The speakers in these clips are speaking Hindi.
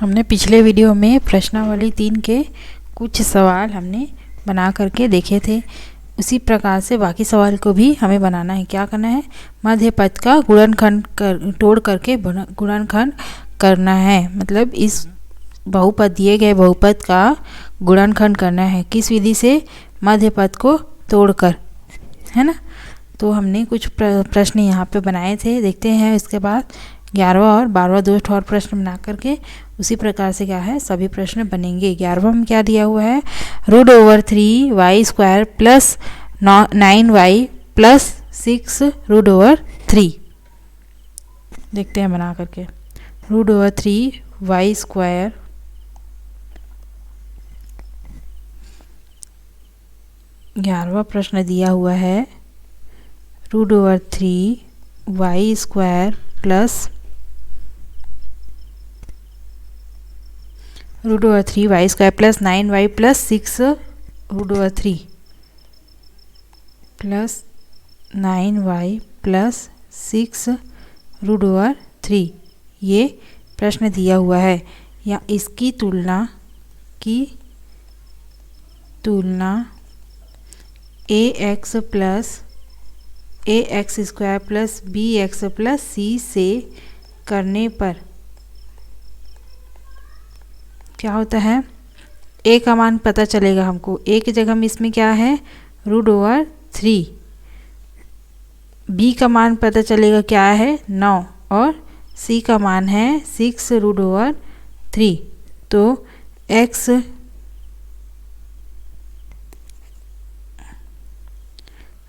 हमने पिछले वीडियो में प्रश्नावली 3 के कुछ सवाल हमने बना करके देखे थे। उसी प्रकार से बाकी सवाल को भी हमें बनाना है। क्या करना है? मध्य पद का गुणनखंड तोड़ करके गुणनखंड करना है। मतलब इस बहुपद दिए गए बहुपद का गुणनखंड करना है। किस विधि से? मध्य पद को तोड़कर, है ना। तो हमने कुछ प्रश्न यहाँ पे बनाए थे, देखते हैं। इसके बाद 11वां और 12वां दो और प्रश्न बना करके उसी प्रकार से क्या है सभी प्रश्न बनेंगे। 11वां में क्या दिया हुआ है? √3y² plus 9y plus 6√3। देखते हैं बना करके। √3y², ग्यारहवां प्रश्न दिया हुआ है √3y² plus √3y² plus 9y plus 6√3 plus 9y plus 6√3 ये प्रश्न दिया हुआ है। या इसकी तुलना ax square plus bx plus c से करने पर क्या होता है? a का मान पता चलेगा हमको। a की जगह में इसमें क्या है? √3। b का मान पता चलेगा क्या है? 9 और c का मान है 6√3। तो x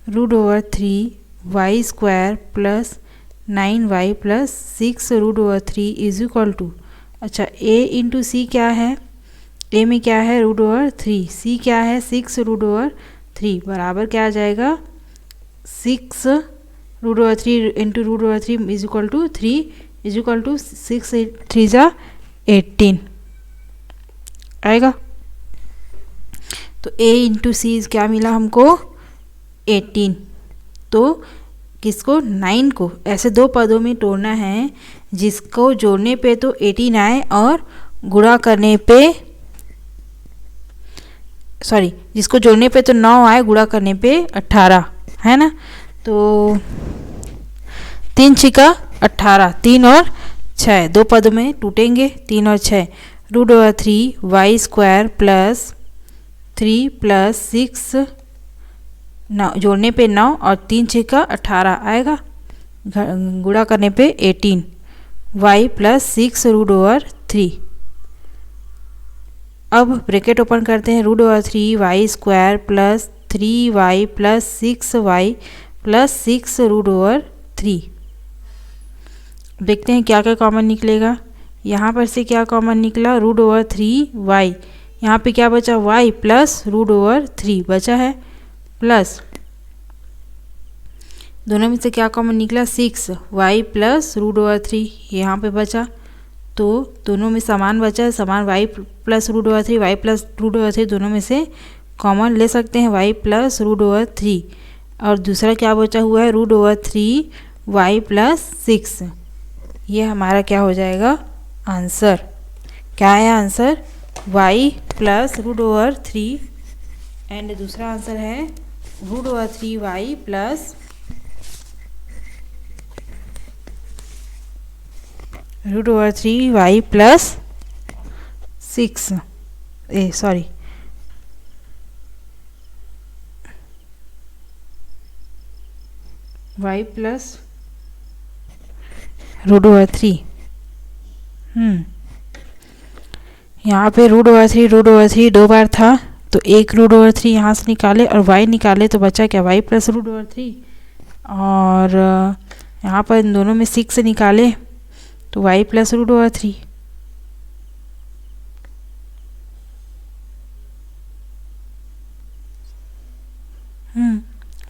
√3y² plus 9y plus 6√3 is equal to, अच्छा a इंटू सी क्या है? a में क्या है? √3, c क्या है? 6√3 बराबर क्या आ जाएगा? 6√3 into √3 is equal to 3 is equal to 6 3 जा 18 आएगा। तो a इंटू सी क्या मिला हमको? 18। तो किसको? 9 को ऐसे दो पदों में तोड़ना है जिसको जोड़ने पे तो 18 आए और गुणा करने पे जिसको जोड़ने पे तो 9 आए, गुणा करने पे 18, है ना। तो 3 छिका 18, 3 और 6 दो पदों में टूटेंगे, 3 और 6। √3y² प्लस 3 प्लस 6 9 जोड़ने पे 9 और 3 छिका 18 आएगा, गुणा करने पे 18 y प्लस 6√3। अब ब्रैकेट ओपन करते हैं। √3y² plus 3y plus 6y plus 6√3। देखते हैं क्या क्या कॉमन निकलेगा। यहाँ पर से क्या कॉमन निकला? √3y। यहाँ पे क्या बचा? y प्लस √3 बचा है, प्लस दोनों में से क्या कॉमन निकला? 6y प्लस √3 यहाँ पे बचा। तो दोनों में समान बचा है, समान y प्लस √3 y प्लस √3 दोनों में से कॉमन ले सकते हैं, y प्लस √3। और दूसरा क्या बचा हुआ है? √3y plus 6। ये हमारा क्या हो जाएगा? आंसर क्या है? आंसर y प्लस √3 एंड दूसरा आंसर है √3y plus √3y plus 6 y plus √3। यहाँ पे √3 दो बार था तो एक √3 यहाँ से निकाले और y निकाले तो बचा क्या? y plus √3। और यहाँ पर इन दोनों में 6 निकाले तो y प्लस √3।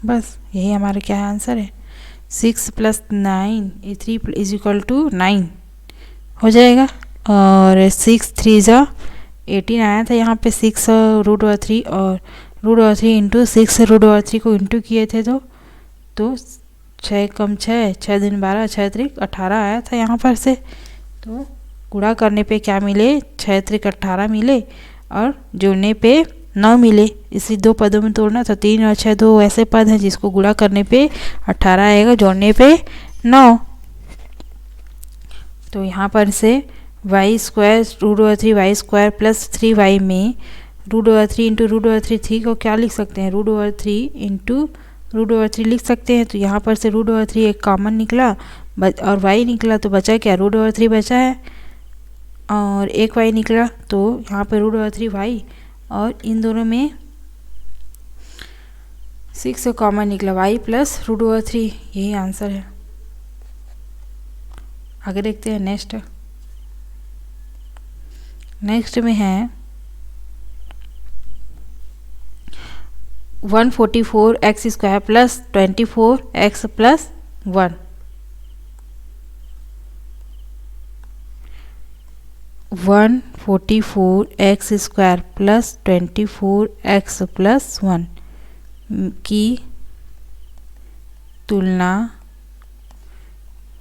बस यही हमारा क्या है? आंसर है। 6 प्लस 9 3 इज इक्वल टू 9 हो जाएगा। और 6 3 जा 18 आया था यहाँ पे 6√3 और √3 इंटू 6√3 को इंटू किए थे तो 6 कम 6 6 दिन 12 6 3 18 आया था यहाँ पर से। तो गुणा करने पे क्या मिले, 6 त्रिक 18 मिले और जोड़ने पे 9 मिले। इसी दो पदों में तोड़ना तो 3 और 6 दो ऐसे पद हैं जिसको गुणा करने पे 18 आएगा, जोड़ने पे 9। तो यहाँ पर से y square √3 y square plus 3y में √3 इंटू √3 3 को क्या लिख सकते हैं, √3 इंटू √3 लिख सकते हैं। तो यहाँ पर से √3 एक कॉमन निकला और y निकला, तो बचा क्या, √3 बचा है और एक y निकला, तो यहाँ पर √3y और इन दोनों में 6 कॉमन निकला, y प्लस √3, यही आंसर है। आगे देखते हैं नेक्स्ट में है 144x² plus 24x plus 1। 144x² plus 24x plus 1 की तुलना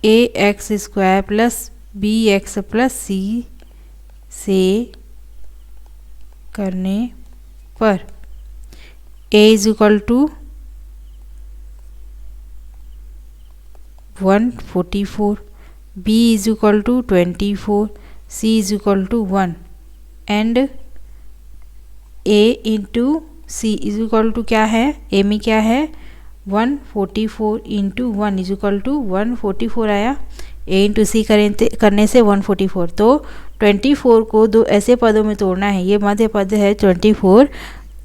ax² plus bx plus c से करने पर a is equal to 144, b is equal to 24, c is equal to 1 and a into c is equal to क्या है, a में क्या है 144 इंटू 1 इज इक्वल टू 144 आया। a इंटू सी करने से 144। तो 24 को दो ऐसे पदों में तोड़ना है, ये मध्य पद है 24,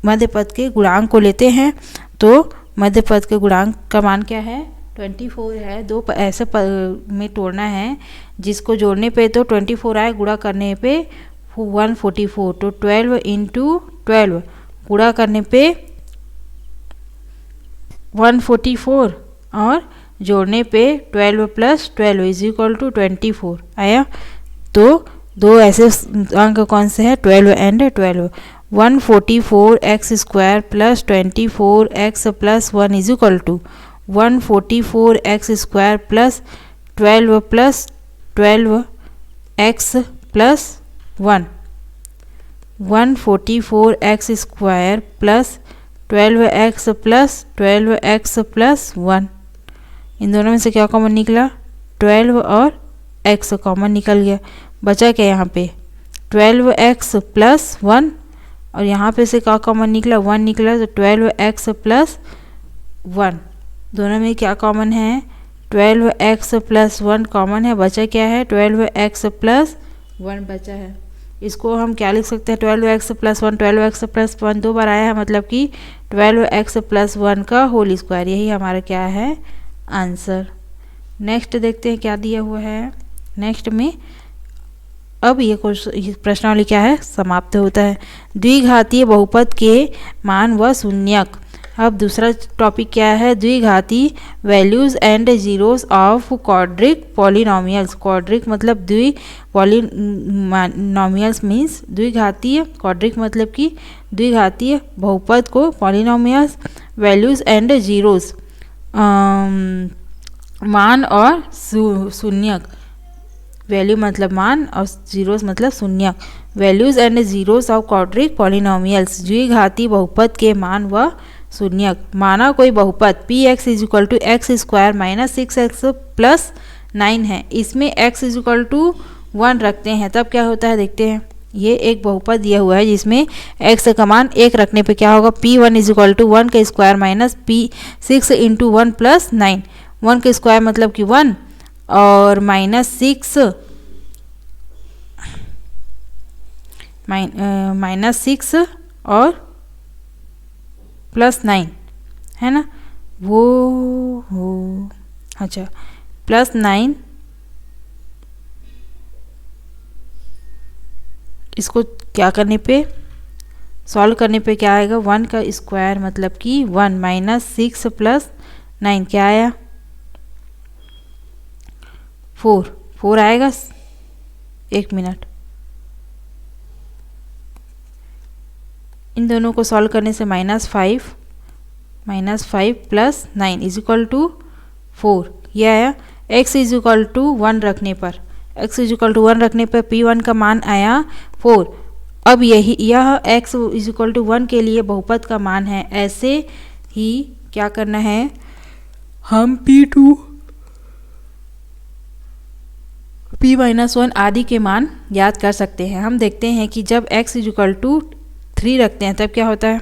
मध्य पद के गुणांक को लेते हैं। तो मध्य पद के गुणांक का मान क्या है, 24 है। दो ऐसे पद में तोड़ना है जिसको जोड़ने पे तो 24 आए, गुणा करने पे 144। तो 12 इंटू 12 गुणा करने पे 144 और जोड़ने पे 12 प्लस 12 इज इक्वल टू 24 आया। तो दो ऐसे अंक कौन से हैं, 12 and 12। 144x² plus 24x plus 1 is equal to 144x² plus 12 plus 12x plus 1। 144x² plus 12x plus 12x plus 1, इन दोनों में से क्या कॉमन निकला, 12 और x कॉमन निकल गया। बचा क्या यहाँ पे 12x प्लस 1 और यहाँ पे से क्या कॉमन निकला, 1 निकला, तो 12x प्लस 1, दोनों में क्या कॉमन है, 12x प्लस 1 कॉमन है। बचा क्या है, 12x प्लस 1 बचा है। इसको हम क्या लिख सकते हैं, 12x प्लस 1, 12x प्लस 1 दो बार आया है, मतलब कि 12x प्लस 1 का होल स्क्वायर, यही हमारा क्या है आंसर। नेक्स्ट देखते हैं क्या दिया हुआ है। नेक्स्ट में अब ये प्रश्नावली क्या है, समाप्त होता है। द्विघातीय बहुपद के मान व शून्यक। अब दूसरा टॉपिक क्या है, द्विघाती values and zeros of quadratic polynomials. Quadratic मतलब द्वि, पॉलिनोमियल्स मीन्स द्विघातीय, क्वाड्रिक मतलब कि द्विघातीय बहुपद को पॉलिनोमियल्स, वैल्यूज एंड जीरोस मान और शून्यक, वैल्यू मतलब मान और जीरोस मतलब शून्यक। Values and zeros of quadratic polynomials, द्विघाती बहुपद के मान व शून्यक। माना कोई बहुपद px is equal to x² minus 6x plus 9 है, इसमें x इज इक्वल टू 1 रखते हैं, तब क्या होता है देखते हैं। ये एक बहुपद दिया हुआ है जिसमें x का मान 1 रखने पे क्या होगा, p1 इज इक्वल टू 1 का square minus p6 into 1 plus 9। 1 का स्क्वायर मतलब कि 1 और माइनस 6 और प्लस 9 है ना, वो हो अच्छा प्लस 9, इसको क्या करने पे सॉल्व करने पे क्या आएगा, 1 का स्क्वायर मतलब कि 1 माइनस 6 प्लस 9 क्या आया 4 आएगा। एक मिनट, इन दोनों को सॉल्व करने से -5 प्लस 9 इज इक्वल टू 4 ये आया। x इज इक्वल टू 1 रखने पर x इक्वल टू 1 रखने पर p1 का मान आया 4। अब यह x इक्वल टू 1 के लिए बहुपद का मान है। ऐसे ही क्या करना है, हम p2 p-1 आदि के मान याद कर सकते हैं। हम देखते हैं कि जब x इक्वल टू 3 रखते हैं तब क्या होता है,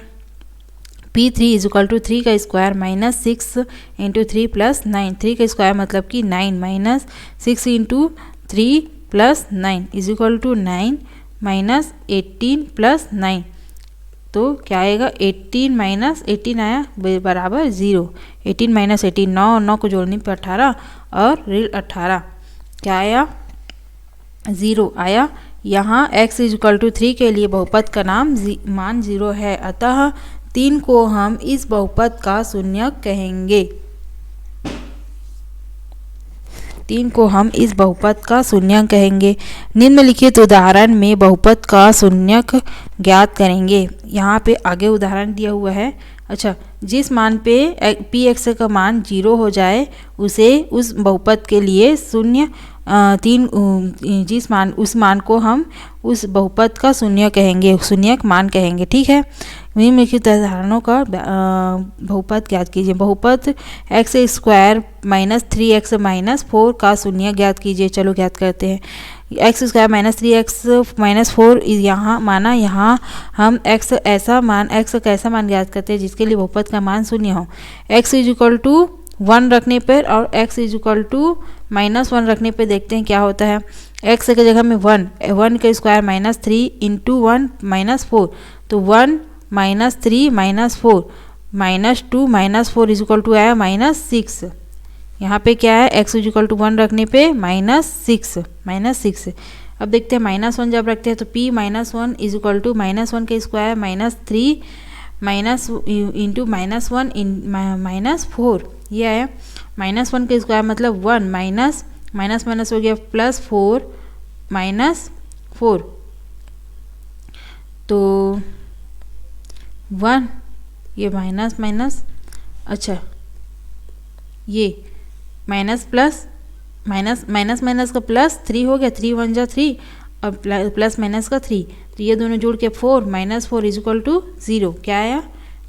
p3 इक्वल टू 3 का स्क्वायर माइनस 6 इंटू 3 प्लस 9। 3 का स्क्वायर मतलब कि 9 minus 6 into 3 plus 9 equal to 9 minus 18 plus 9। तो क्या आएगा, 18 माइनस 18 आया बराबर 0। 18 माइनस 18 9 और 9 को जोड़ने पर 18 और ऋण 18 क्या आया, 0 आया। यहाँ x इक्वल टू 3 के लिए बहुपद का मान 0 है, अतः 3 को हम इस बहुपद का शून्यक कहेंगे। 3 को हम इस बहुपद का शून्यक कहेंगे। निम्नलिखित उदाहरण में बहुपद का शून्यक ज्ञात करेंगे। यहाँ पे आगे उदाहरण दिया हुआ है। अच्छा, जिस मान पे px का मान 0 हो जाए उस बहुपद के लिए शून्य उस मान को हम उस बहुपद का शून्य कहेंगे, शून्यक मान कहेंगे। ठीक है, निम्नलिखित उदाहरणों का बहुपद ज्ञात कीजिए। बहुपद x square minus 3x minus 4 का शून्य ज्ञात कीजिए। चलो ज्ञात करते हैं। x square minus 3x minus 4 यहाँ माना, यहाँ हम x का ऐसा मान ज्ञात करते हैं जिसके लिए बहुपद का मान शून्य हो। x इक्वल टू 1 रखने पर और x इक्वल टू -1 रखने पे देखते हैं क्या होता है। x की जगह में 1 का स्क्वायर माइनस 3 इंटू 1 माइनस 4, तो 1 minus 3 minus 4 minus 2 minus 4 equal to आया -6। यहाँ पे क्या है, x इक्वल टू 1 रखने पे -6। अब देखते हैं -1 जब रखते हैं तो p-1 इक्वल टू -1 का square minus 3 minus into -1 minus 4, ये आया। -1 का स्क्वायर मतलब 1 माइनस हो गया प्लस 4 माइनस 4, तो 1 ये माइनस, अच्छा ये माइनस प्लस माइनस का प्लस 3 हो गया, 3 1 जा 3 और प्लस माइनस का 3, तो ये दोनों जोड़ के 4 -4 इक्वल टू 0, क्या आया,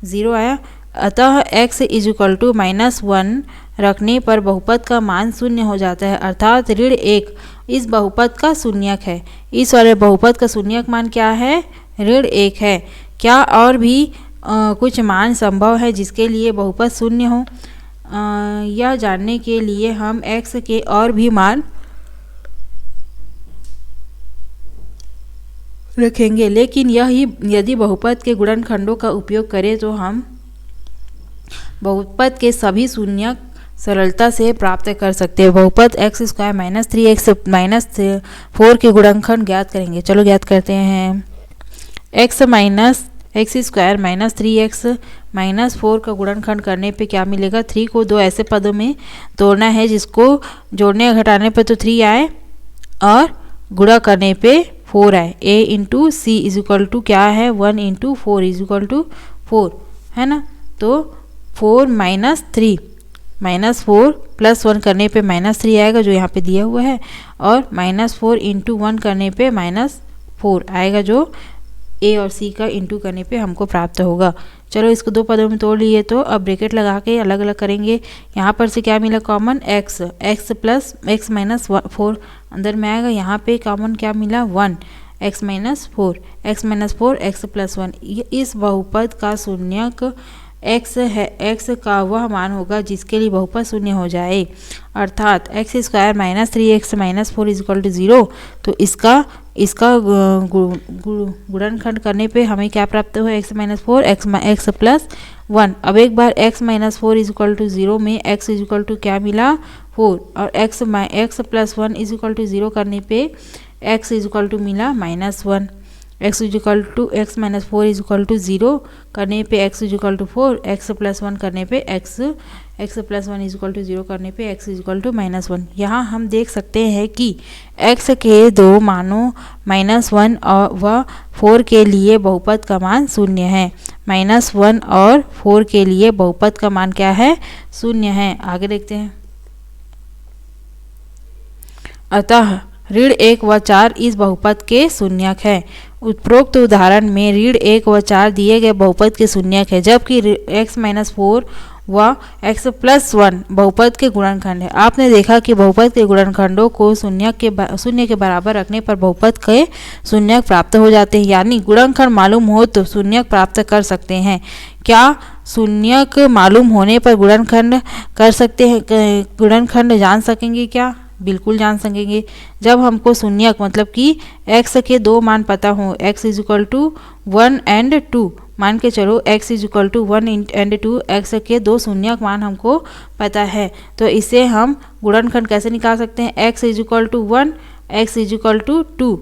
0 आया। अतः x इक्वल टू -1 रखने पर बहुपद का मान शून्य हो जाता है, अर्थात ऋण 1 इस बहुपद का शून्यक है। इस वाले बहुपद का शून्यक मान क्या है, ऋण 1 है। क्या और भी कुछ मान संभव है जिसके लिए बहुपद शून्य हो? यह जानने के लिए हम x के और भी मान रखेंगे, लेकिन यदि बहुपद के गुणनखंडों का उपयोग करें तो हम बहुपद के सभी शून्यक सरलता से प्राप्त कर सकते हैं। बहुपद x square minus 3x minus 4 के गुणनखंड ज्ञात करेंगे। चलो ज्ञात करते हैं। x square minus 3x minus 4 का गुणनखंड करने पे क्या मिलेगा, 3 को दो ऐसे पदों में तोड़ना है जिसको जोड़ने घटाने पे तो 3 आए और गुणा करने पे 4 आए। a into c is equal to क्या है, 1 इंटू 4 इज इक्वल टू 4 है ना। तो 4 माइनस 3 -4 प्लस 1 करने पे -3 आएगा जो यहाँ पे दिया हुआ है, और -4 इंटू 1 करने पे -4 आएगा जो a और c का इंटू करने पे हमको प्राप्त होगा। चलो इसको दो पदों में तोड़ लिए, तो अब ब्रैकेट लगा के अलग अलग करेंगे। यहाँ पर से क्या मिला common, x plus x minus 4 अंदर में आएगा। यहाँ पे कॉमन क्या मिला, 1 x माइनस 4 x प्लस 1। इस बहुपद का शून्यक x है, x का वह मान होगा जिसके लिए बहुपद शून्य हो जाए, अर्थात x square minus 3x minus 4 is equal to 0। तो इसका गुणनखंड करने पे हमें क्या प्राप्त हुआ, x माइनस 4 x प्लस 1। अब एक बार x minus 4 is equal to 0 में x इज इक्वल टू क्या मिला, 4, और x plus 1 is equal to 0 करने पे x इज इक्वल टू मिला -1। x is equal to x minus 4 is equal to 0 करने पे x is equal to 4, x plus 1 करने पे x plus 1 is equal to 0 करने पे x इज इक्वल टू -1। यहाँ हम देख सकते हैं कि x के दो मानों -1 और व 4 के लिए बहुपद का मान शून्य है। -1 और 4 के लिए बहुपद का मान क्या है, शून्य है। आगे देखते हैं। अतः ऋण 1 व 4 इस बहुपद के शून्यक है। उपरोक्त उदाहरण में ऋण 1 व 4 दिए गए बहुपद के शून्यक है, जबकि x-4 व x+1 बहुपद के गुणनखंड है। आपने देखा कि बहुपद के गुणनखंडों को शून्य के बराबर रखने पर बहुपद के शून्यक प्राप्त हो जाते हैं। यानी गुणनखंड मालूम हो तो शून्यक प्राप्त कर सकते हैं। क्या शून्यक मालूम होने पर गुणनखंड कर सकते हैं? गुणनखंड जान सकेंगे क्या? बिल्कुल जान सकेंगे। जब हमको शून्यक मतलब कि x के दो मान पता हो, x = 1 and 2, मान के चलो x = 1 and 2, x के दो शून्यक मान हमको पता है, तो इसे हम गुणनखंड कैसे निकाल सकते हैं? x = 1, x = 2,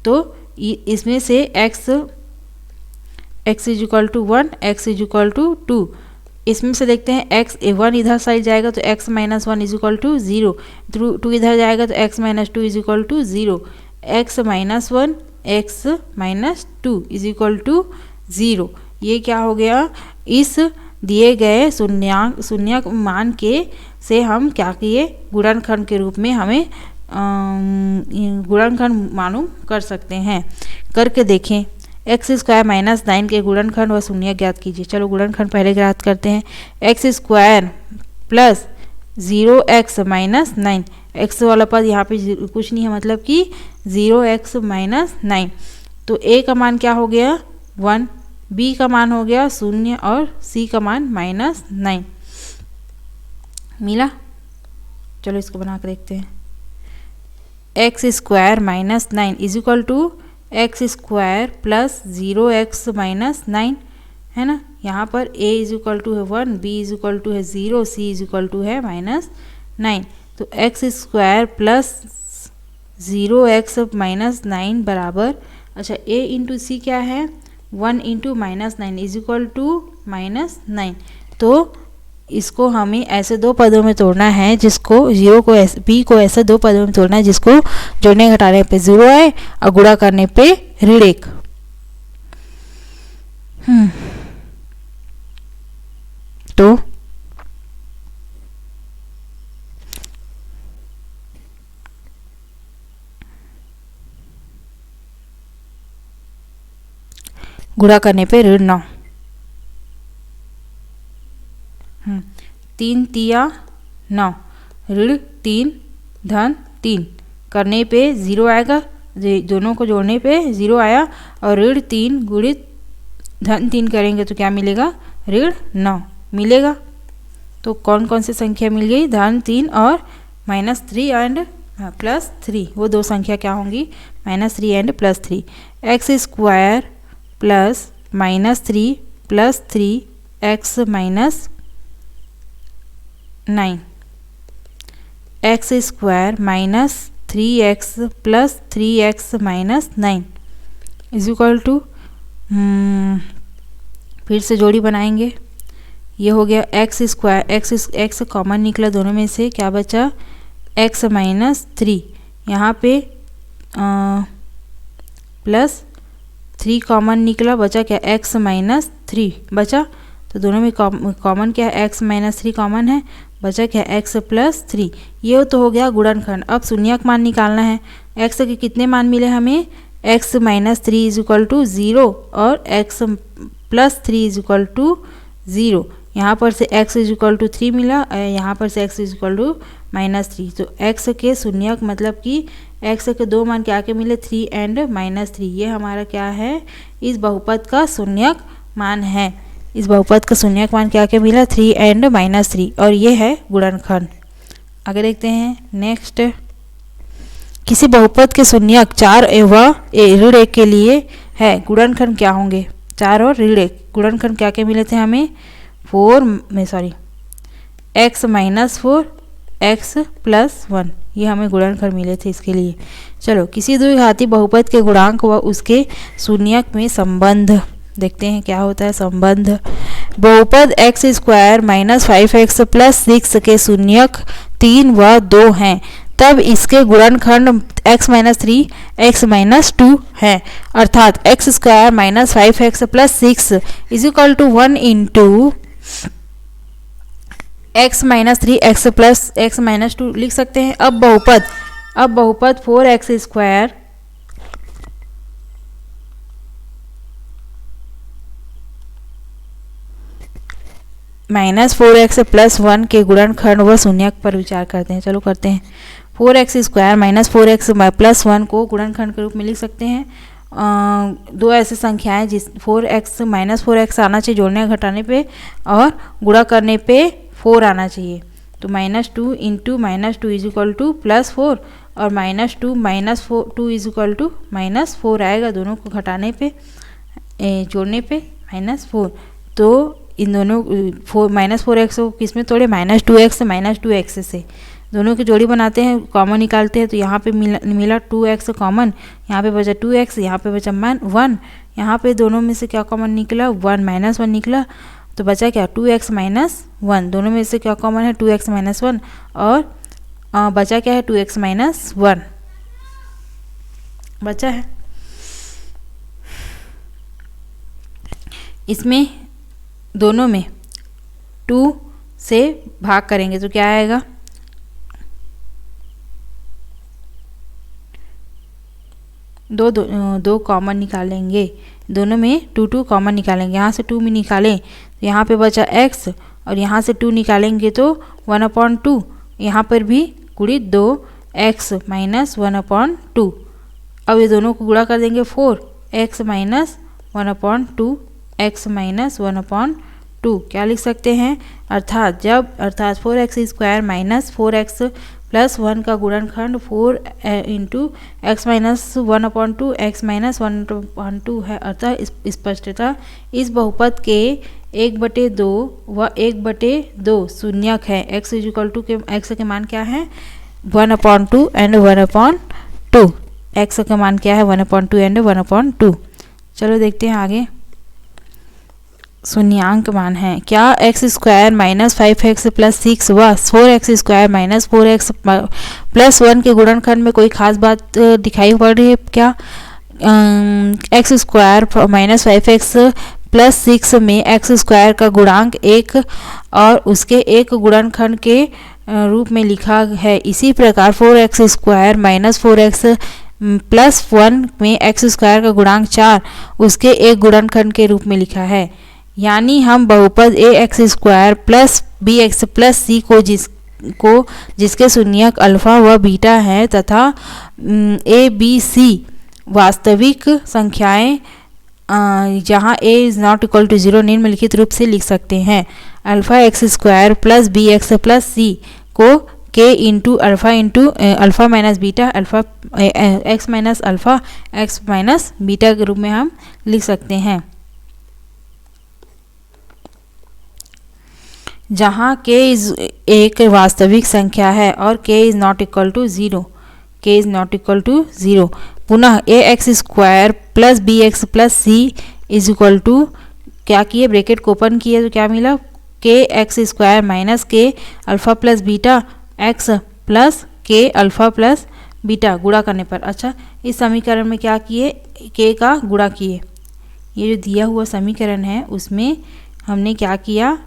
तो इसमें से x = 1, x = 2, इसमें से देखते हैं x 1 इधर साइड जाएगा तो x - 1 = 0, 2 इधर जाएगा तो x - 2 = 0, x - 1 x - 2 = 0। ये क्या हो गया? इस दिए गए शून्यक मान के से हम क्या किए? गुणनखंड के रूप में हमें गुणनखंड मालूम कर सकते हैं। करके देखें। x² - 9 के गुणनखंड व शून्यक ज्ञात कीजिए। चलो गुणनखंड पहले ज्ञात करते हैं। x² + 0x - 9, x वाला पद यहाँ पे कुछ नहीं है, मतलब कि 0x - 9, तो a का मान क्या हो गया? 1, b का मान हो गया 0 और c का मान -9 मिला। चलो इसको बना कर देखते हैं। x² - 9 = x² + 0x - 9 है ना। यहाँ पर a = 1, b = 0, c = -9, तो x² + 0x - 9 बराबर, अच्छा a × c क्या है? 1 × -9 = -9, तो इसको हमें ऐसे दो पदों में तोड़ना है, जिसको b को ऐसे दो पदों में तोड़ना है जिसको जोड़ने घटाने पे 0 आए और गुणा करने पे ऋण 1। तो गुणा करने पे ऋण 9, 3 तिया 9, ऋण 3 धन 3 करने पे 0 आएगा, दोनों को जोड़ने पे 0 आया, और ऋण 3 गुणित धन 3 करेंगे तो क्या मिलेगा? ऋण 9 मिलेगा। तो कौन कौन सी संख्या मिल गई? धन 3 और -3 एंड +3, वो दो संख्या क्या होंगी? -3 and +3। x² + -3 + 3x - 9, x² - 3x + 3x - 9 = फिर से जोड़ी बनाएंगे। ये हो गया x², x कॉमन निकला दोनों में से, क्या बचा? x - 3, यहाँ पे +3 कॉमन निकला, बचा क्या? x - 3 बचा, तो दोनों में कॉमन क्या है? x - 3 कॉमन है, बचा क्या? x + 3। ये तो हो गया गुणनखंड। अब शून्यक मान निकालना है। x के कितने मान मिले हमें? x - 3 = 0 और x + 3 = 0। यहाँ पर से x = 3 मिला, यहाँ पर से x = -3, तो x के शून्यक मतलब कि x के दो मान क्या के मिले? 3 एंड -3। ये हमारा क्या है? इस बहुपद का शून्यक मान है। इस बहुपद का शून्यक मान क्या के मिला? 3 एंड -3, और ये है गुणनखंड। आगे देखते हैं नेक्स्ट। किसी बहुपद के शून्यक 4 व ऋण 1 के लिए है, गुणनखंड क्या होंगे? 4 और ऋण 1 गुणनखंड क्या के मिले थे हमें? x - 4 x + 1, ये हमें गुणनखंड मिले थे इसके लिए। चलो किसी द्विघाती बहुपद के गुणांक व उसके शून्यक में संबंध देखते हैं क्या होता है। संबंध बहुपद x² - 5x + 6 के शून्यक 3 व 2 हैं, तब इसके गुणनखंड x - 3 x - 2 है, अर्थात x² - 5x + 6 = 1 × x - 3 x + x - 2 लिख सकते हैं। अब बहुपद अब बहुपद 4x square minus 4x plus 1 के गुणनखंड व शून्यक पर विचार करते हैं। चलो करते हैं। 4x square minus 4x plus 1 को गुणनखंड के रूप में लिख सकते हैं। दो ऐसी संख्याएं जिस 4x माइनस 4x आना चाहिए जोड़ने घटाने पे, और गुणा करने पे 4 आना चाहिए। तो -2 इंटू -2 इज इक्वल टू +4 और -2 इज इक्वल टू -4 आएगा, दोनों को घटाने पे जोड़ने पे -4। तो इन दोनों -4x को किस में तोड़े, -2x से दोनों की जोड़ी बनाते हैं, कॉमन निकालते हैं। तो यहाँ पे मिला 2x कॉमन, यहाँ पे बचा 2x, यहाँ पे बचा 1, यहाँ पे दोनों में से क्या कॉमन निकला, 1 -1 निकला। तो बचा क्या, 2x - 1, दोनों में से क्या कॉमन है, 2x - 1, और बचा क्या है, 2x - 1 बचा है। इसमें दोनों में 2 से भाग करेंगे तो क्या आएगा, दो कॉमन निकालेंगे, दोनों में 2 कॉमन निकालेंगे। यहाँ से 2 में निकालें तो यहाँ पे बचा x, और यहाँ से 2 निकालेंगे तो 1/2, यहाँ पर भी गुणित 2x - 1/2। अब ये दोनों को गुणा कर देंगे 4x - 1/2, x - 1/2 क्या लिख सकते हैं, अर्थात 4x square minus 4x plus 1 का गुणनखंड 4 इंटू x - 1/2 x - 1/2 है। अर्थात स्पष्टता इस बहुपद के 1/2 व 1/2 शून्यक है। x के x के मान क्या है, 1/2 एंड 1/2। x का मान क्या है, 1/2 एंड 1/2। चलो देखते हैं आगे। शून्यांक मान है, क्या x square minus 5x plus 6 व 4x square minus 4x plus 1 के गुणनखंड में कोई खास बात दिखाई पड़ रही है क्या। x square minus 5x plus 6 में x स्क्वायर का गुणांक 1 और उसके एक गुणनखंड के रूप में लिखा है। इसी प्रकार 4x square minus 4x plus 1 में x स्क्वायर का गुणांक 4 उसके एक गुणनखंड के रूप में लिखा है। यानी हम बहुपद ax square plus bx plus c को जिसके शून्यक अल्फा व बीटा हैं तथा a b c वास्तविक संख्याएं जहां a is not equal to 0 निम्नलिखित रूप से लिख सकते हैं। Alpha x square plus bx plus c को k into alpha minus beta x minus alpha x minus beta के रूप में हम लिख सकते हैं, जहाँ k एक वास्तविक संख्या है और k is not equal to 0। पुनः ax square plus bx plus c is equal to क्या किए, ब्रैकेट को ओपन किए तो क्या मिला, kx square minus k alpha plus beta x plus k alpha plus beta गुणा करने पर। अच्छा, इस समीकरण में क्या किए, k का गुणा किए। ये जो दिया हुआ समीकरण है उसमें हमने क्या किया,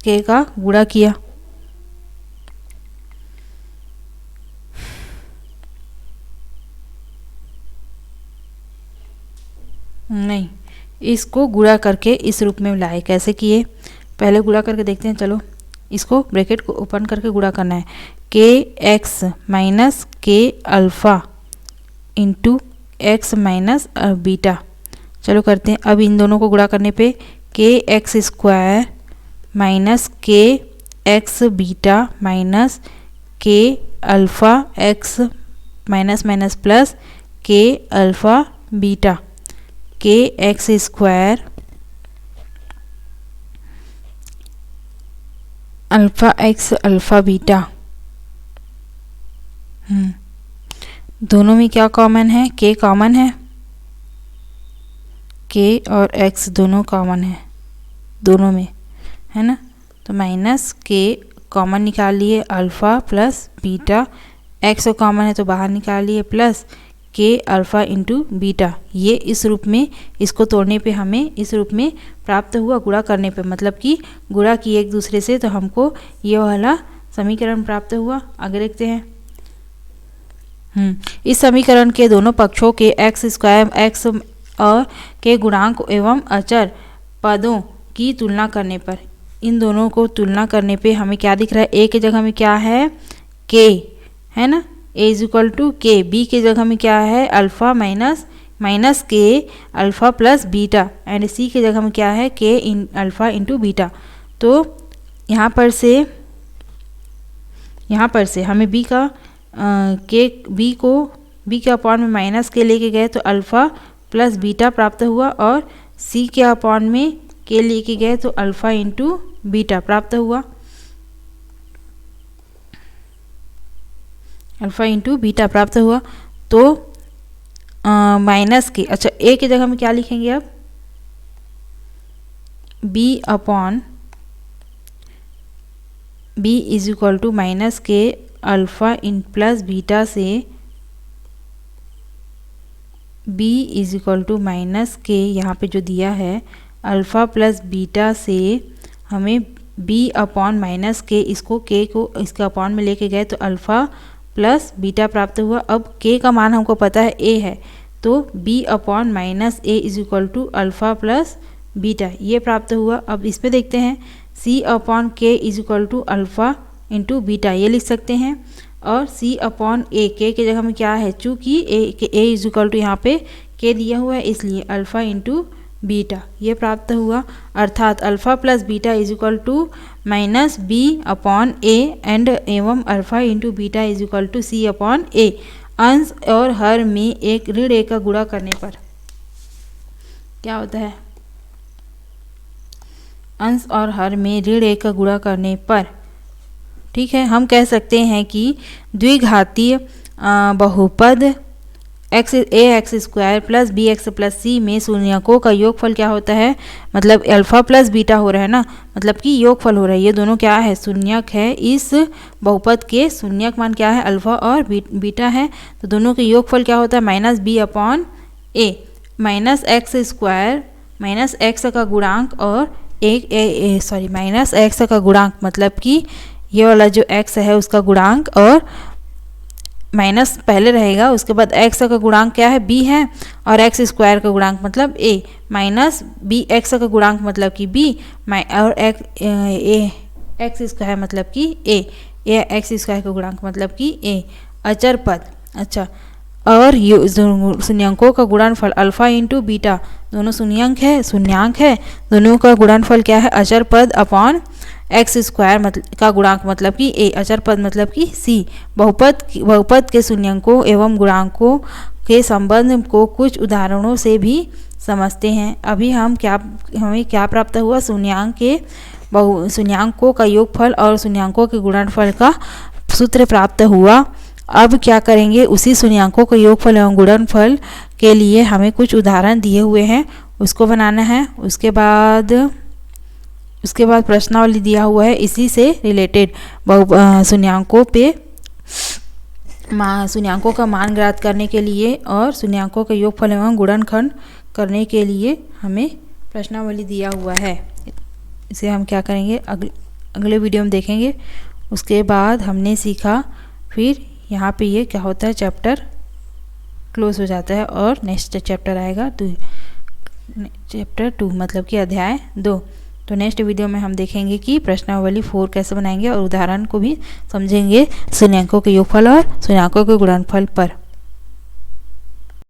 k का गुणा किया। नहीं, इसको गुणा करके इस रूप में लाए। कैसे किए, पहले गुणा करके देखते हैं। चलो इसको ब्रैकेट को ओपन करके गुणा करना है, kx minus k alpha into x minus beta. चलो करते हैं। अब इन दोनों को गुणा करने पे kx स्क्वायर माइनस के x beta minus k alpha x minus minus plus के अल्फ़ा बीटा, के x square alpha x alpha beta. दोनों में क्या कॉमन है, के कॉमन है, के और एक्स दोनों कॉमन है दोनों में, है ना। तो माइनस के कॉमन निकाल लिए, alpha plus beta, x common है तो बाहर निकाल लिए, प्लस के अल्फ़ा इंटू बीटा। ये इस रूप में, इसको तोड़ने पे हमें इस रूप में प्राप्त हुआ, गुणा करने पे मतलब कि गुणा किए एक दूसरे से तो हमको ये वाला समीकरण प्राप्त हुआ। आगे देखते हैं। इस समीकरण के दोनों पक्षों के एक्स स्क्वायर एक्स और के गुणांक एवं अचर पदों की तुलना करने पर, इन दोनों को तुलना करने पे हमें क्या दिख रहा है, ए की जगह में क्या है के, है ना, ए इज इक्वल टू के, बी की जगह में क्या है alpha minus k alpha plus beta, and सी की जगह में क्या है के इन अल्फ़ा इंटू बीटा। तो यहाँ पर से हमें बी का बी के अपॉन में माइनस के लेके गए तो अल्फ़ा प्लस बीटा प्राप्त हुआ, और सी के अपॉन में के लेके गए तो अल्फ़ा इंटू बीटा प्राप्त हुआ, अल्फ़ा इंटू बीटा प्राप्त हुआ। तो माइनस के, अच्छा ए की जगह में क्या लिखेंगे अब, b upon b is equal to minus k alpha in plus beta से b is equal to minus k, यहाँ पे जो दिया है अल्फ़ा प्लस बीटा से हमें b अपॉन माइनस के, इसको k को इसके अपॉन में लेके गए तो अल्फ़ा प्लस बीटा प्राप्त हुआ। अब k का मान हमको पता है a है, तो b upon minus a is equal to alpha plus beta, ये प्राप्त हुआ। अब इस पे देखते हैं, c upon k is equal to alpha into beta, ये लिख सकते हैं, और c अपॉन a, के जगह में क्या है, चूँकि a इज इक्वल टू यहाँ पे k दिया हुआ है इसलिए अल्फ़ा इंटू बीटा, ये प्राप्त हुआ। अर्थात alpha plus beta is equal to minus B upon A and एवं alpha into beta is equal to C upon A. अंश और हर में एक ऋण ए का गुणा करने पर क्या होता है, अंश और हर में ऋण ए का गुणा करने पर, ठीक है, हम कह सकते हैं कि द्विघातीय बहुपद X square plus B X plus C में शून्यकों का योगफल क्या होता है, मतलब अल्फ़ा प्लस बीटा हो रहा है ना, मतलब कि योगफल हो रहा है, ये दोनों क्या है शून्यक है। इस बहुपद के शून्यक मान क्या है अल्फ़ा और बीटा है, तो दोनों के योगफल क्या होता है minus B upon A, minus X square minus X का गुणांक और माइनस एक्स का गुणांक, मतलब कि ये वाला जो x है उसका गुणांक, और माइनस पहले रहेगा, उसके बाद x का गुणांक क्या है b है, और एक्स स्क्वायर का गुणांक मतलब a, माइनस बी एक्स का गुणांक मतलब कि b, और एक्स स्क्वायर मतलब कि a एक्स स्क्वायर का गुणांक मतलब कि a, अचर पद। अच्छा, और शून्यंकों का गुणनफल अल्फ़ा इंटू बीटा, दोनों शून्यांक है, दोनों का गुणनफल क्या है अचर पद अपॉन एक्स स्क्वायर का गुणांक मतलब कि ए, अचर पद मतलब कि सी। बहुपद के शून्यंकों एवं गुणांकों के संबंध को कुछ उदाहरणों से भी समझते हैं। अभी हमें क्या प्राप्त हुआ, शून्यांकों का योगफल और शून्यांकों के गुणनफल का सूत्र प्राप्त हुआ। अब क्या करेंगे, उसी शून्यांकों के योगफल एवं गुणनफल के लिए हमें कुछ उदाहरण दिए हुए हैं, उसको बनाना है। उसके बाद प्रश्नावली दिया हुआ है इसी से रिलेटेड, शून्यांकों का मान ज्ञात करने के लिए और शून्यांकों के योगफल एवं गुणनखंड करने के लिए हमें प्रश्नावली दिया हुआ है। इसे हम क्या करेंगे अगले वीडियो में देखेंगे। उसके बाद हमने सीखा, फिर यहाँ पे ये क्या होता है, चैप्टर क्लोज हो जाता है और नेक्स्ट चैप्टर आएगा चैप्टर 2 मतलब कि अध्याय 2। तो नेक्स्ट वीडियो में हम देखेंगे कि प्रश्नावली 4 कैसे बनाएंगे और उदाहरण को भी समझेंगे शून्यंकों के योगफल और शून्यंकों के गुणनफल पर।